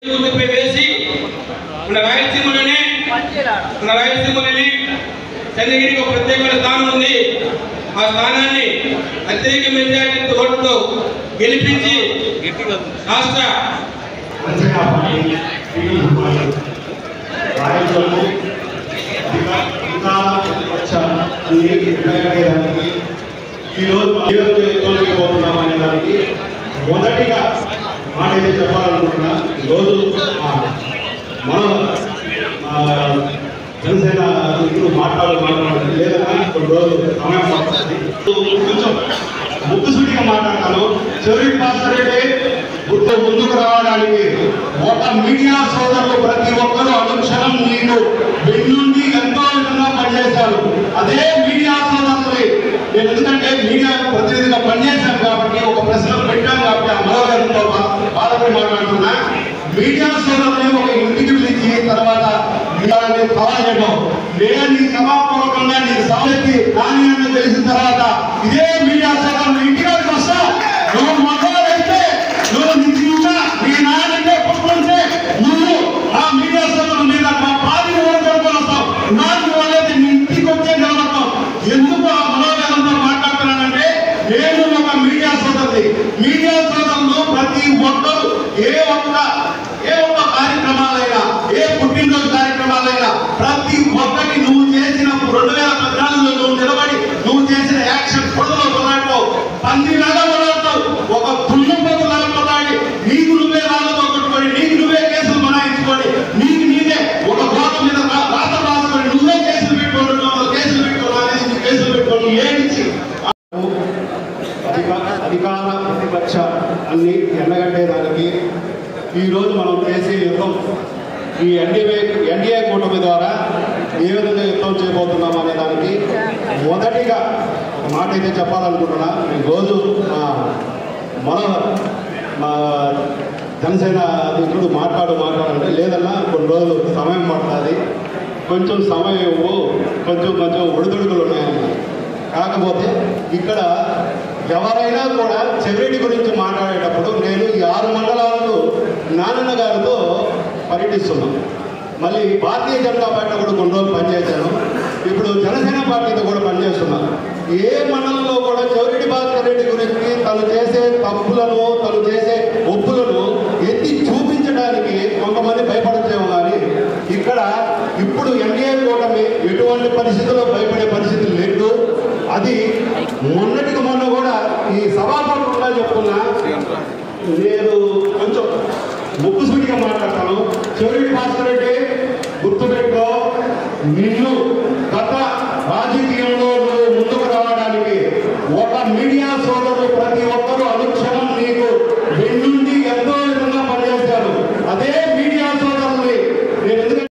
వేసి మన రాయలసీమలోనే చంద్రగిరికి ఒక ప్రత్యేకమైన స్థానం ఉంది. ఆ స్థానాన్ని అత్యధిక మెజారిటీ ఓట్లతో గెలిపించి రాష్ట్ర మొదటిగా మాట అయితే చెప్పాలనుకుంటున్నా. ఈరోజు మనం జనసేన ఇప్పుడు మాట్లాడాలి లేదన్నా కొన్ని రోజులు సమయం పడుతుంది. కొంచెం ముక్కుసూటిగా మాట్లాడతాను. చివరి పాత్రడే ముందుకు రావడానికి ఒక మీడియా సోదరులు ప్రతి ఒక్కరూ అనుక్షణం నీకు వెన్నుండి ఎంతో విధంగా పనిచేశారు. అదే మీడియా సోదరులు నేను ఎందుకంటే మీడియా ప్రతినిధిగా పనిచేశాను కాబట్టి ఒక ప్రశ్న పెట్టాను కాబట్టి అమరావతితో బాధపడి మాట్లాడుతున్నా. మీడియా సోదరులు ఒక ఇంటికి పిలిచి తర్వాత సవాల్ చేయడం నేను నీ సభాపూర్వకంగా నీకు సవాలెత్తి దాని అని తెలిసిన తర్వాత ఇదే మీడియా సోదరులు ఇంటికి వస్తా నువ్వు మొదలైతే నువ్వు నిజంగా నీ నాయనంటే పుట్టుకుంటే నువ్వు ఆ మీడియా సోదరుల మీద పార్టీ ఓడుకొని వస్తావు. నాకు వాళ్ళైతే నీ ఇంటికి వచ్చే నిలబడతాం. ఎందుకు ఆ మనోవేదంతో మాట్లాడుతున్నానంటే నేను ఒక మీడియా సోదరుది. మీడియా సోదరులు ప్రతి ఒక్కరు ఏ ఒక్క కార్యక్రమాలైనా ఏ పుట్టినరోజు కార్యక్రమాలైనా ప్రతి ఒక్కటి నువ్వు చేసిన 2014లో నువ్వు నిలబడి నువ్వు చేసిన యాక్షన్ పొడవులో కొట్లాడతావు. 10 నెలలు కొట్లాడతావు. ఒక తుల్లంపతులా కొట్లాడి నీకు నువ్వే రాళ్ళతో కొట్టుకొని నీకు నువ్వే కేసులు బనాయించుకొని నీకు నీదే ఒక గోడ మీద రాత రాసుకొని నువ్వే కేసులు పెట్టుకొని ఏడిచి అధికార ప్రతిపక్ష అన్ని ఎండగట్టేదానికి ఈరోజు మనం చేసే యుద్ధం ఈ ఎన్డీఏ కూటమి ద్వారా ఏ విధంగా యుద్ధం చేయబోతున్నాం అనే దానికి మొదటిగా ఒక మాట అయితే చెప్పాలనుకుంటున్నా. ఈరోజు మా జనసేన అధ్యక్షుడు మాట్లాడంటే లేదన్నా కొన్ని రోజులు సమయం పడుతుంది, కొంచెం సమయం ఇవ్వు, కొంచెం ఒడిదుడుకులు ఉన్నాయన్న. కాకపోతే ఇక్కడ ఎవరైనా కూడా చెవిరెడ్డి గురించి మాట్లాడేటప్పుడు నేను ఈ 6 మండలాలను నారాయణ గారితో పర్యటిస్తున్నాను. మళ్ళీ భారతీయ జనతా పార్టీ కూడా కొన్ని రోజులు పనిచేశాను. ఇప్పుడు జనసేన పార్టీతో కూడా పనిచేస్తున్నాను. ఏ మండలంలో కూడా చెవిరెడ్డి భాస్కర్ రెడ్డి గురించి తను చేసే తప్పులను తను చేసే ఒప్పులను ఎత్తి చూపించడానికి కొంతమంది భయపడచ్చేమో కానీ ఇక్కడ ఇప్పుడు ఎన్డీఏ కూటమి ఎటువంటి పరిస్థితుల్లో భయపడే పరిస్థితులు లేదు. అది మొన్నటికి మొన్న కూడా ఈ సభాపూర్వకంగా చెప్పుకున్నా. నేను కొంచెం ముక్కుసూటిగా మాట్లాడతాను. చెవిరెడ్డి భాస్కర్ రెడ్డి గుర్తుపెట్టుకో, నిన్ను గత రాజకీయంలో నువ్వు ముందుకు రావడానికి ఒక మీడియా సోదరులు ప్రతి ఒక్క